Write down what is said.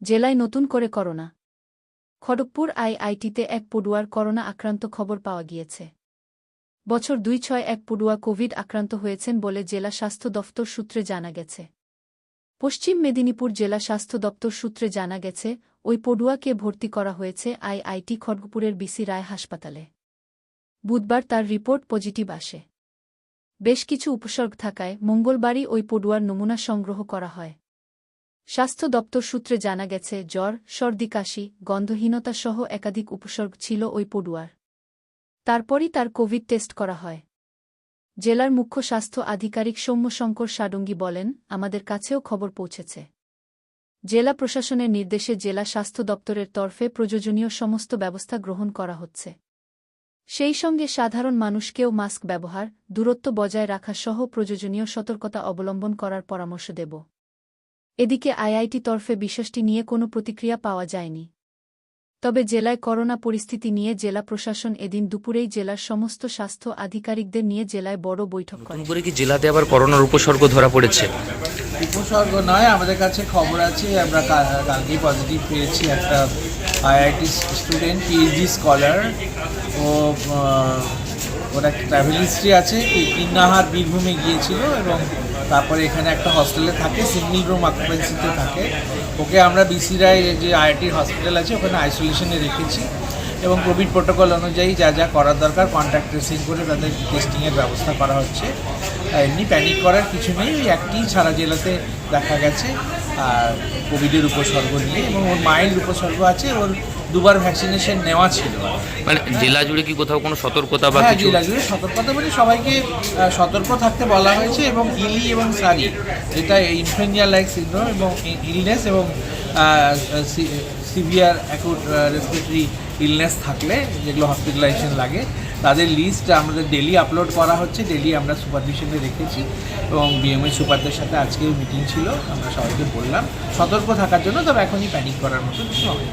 জেলায় নতুন করে করোনা। খড়গপুর আইআইটিতে এক পড়ুয়ার করোনা আক্রান্ত খবর পাওয়া গিয়েছে। বছর ২৬ এক পড়ুয়া কোভিড আক্রান্ত হয়েছেন বলে জেলা স্বাস্থ্য দফতর সূত্রে জানা গেছে। পশ্চিম মেদিনীপুর জেলা স্বাস্থ্য দপ্তর সূত্রে জানা গেছে, ওই পড়ুয়াকে ভর্তি করা হয়েছে আইআইটি খড়গপুরের বিসি রায় হাসপাতালে। বুধবার তার রিপোর্ট পজিটিভ আসে। বেশ কিছু উপসর্গ থাকায় মঙ্গলবারই ওই পড়ুয়ার নমুনা সংগ্রহ করা হয়। স্বাস্থ্য দপ্তর সূত্রে জানা গেছে, জ্বর, সর্দি, কাশি, গন্ধহীনতা সহ একাধিক উপসর্গ ছিল ওই পড়ুয়ার। তারপরই তার কোভিড টেস্ট করা হয়। জেলার মুখ্য স্বাস্থ্য আধিকারিক সৌম্যশঙ্কর সাডঙ্গী বলেন, আমাদের কাছেও খবর পৌঁছেছে। জেলা প্রশাসনের নির্দেশে জেলা স্বাস্থ্য দপ্তরের তরফে প্রয়োজনীয় সমস্ত ব্যবস্থা গ্রহণ করা হচ্ছে। সেই সঙ্গে সাধারণ মানুষকেও মাস্ক ব্যবহার, দূরত্ব বজায় রাখা সহ প্রয়োজনীয় সতর্কতা অবলম্বন করার পরামর্শ দেব। এদিকে আইআইটি তরফে বিষয়টি নিয়ে কোনো প্রতিক্রিয়া পাওয়া যায়নি। তবে জেলায় করোনা পরিস্থিতি নিয়ে জেলা প্রশাসন এদিন দুপুরেই জেলার সমস্ত স্বাস্থ্য আধিকারিকদের নিয়ে জেলায় বড় বৈঠক করে। নতুন করে কি জেলাতে আবার করোনার উপসর্গ ধরা পড়েছে? উপসর্গ নয়, আমাদের কাছে খবর আছে, আমরা কালকেই পজিটিভ পেয়েছি একটা আইআইটি স্টুডেন্ট, পিএইচডি স্কলার। ওর একটা ট্রাভেল হিস্ট্রি আছে, কিন্নাহার বীরভূমে গিয়েছিল এবং তারপরে এখানে একটা হস্টেলে থাকে, সিঙ্গল রুম অকুপেন্সিতে থাকে। ওকে আমরা বিসি রায় যে আইআইটির হসপিটাল আছে ওখানে আইসোলেশনে রেখেছি এবং কোভিড প্রোটোকল অনুযায়ী যা যা করার দরকার কন্ট্যাক্ট ট্রেসিং করে তাদের টেস্টিংয়ের ব্যবস্থা করা হচ্ছে। এমনি প্যানিক করার কিছু নেই, ওই একটি সারা জেলাতে দেখা গেছে আর কোভিডের উপসর্গ নিয়ে, এবং ওর মাইল্ড উপসর্গ আছে, ওর দুবার ভ্যাকসিনেশন নেওয়া ছিল। মানে জেলা জুড়ে কি কোথাও কোনো সতর্কতা বা হ্যাঁ, কিছু? জেলা জুড়ে সতর্কতা মানে সবাইকে সতর্ক থাকতে বলা হয়েছে, এবং ইলি এবং সারি যেটা ইনফ্লুয়েঞ্জা লাইক সিনড্রোম এবং ইলনেস এবং সিভিয়ার অ্যাকুট রেসপিরেটরি ইলনেস থাকলে যেগুলো হসপিটালাইজেশন লাগে তাদের লিস্ট আমাদের ডেলি আপলোড করা হচ্ছে। ডেলি আমরা সুপারভিশনে রেখেছি এবং বিএমএই সুপারদের সাথে আজকেও মিটিং ছিল, আমরা সবাইকে বললাম সতর্ক থাকার জন্য, তবে এখনই প্যানিক করার মতো কিছু হবে।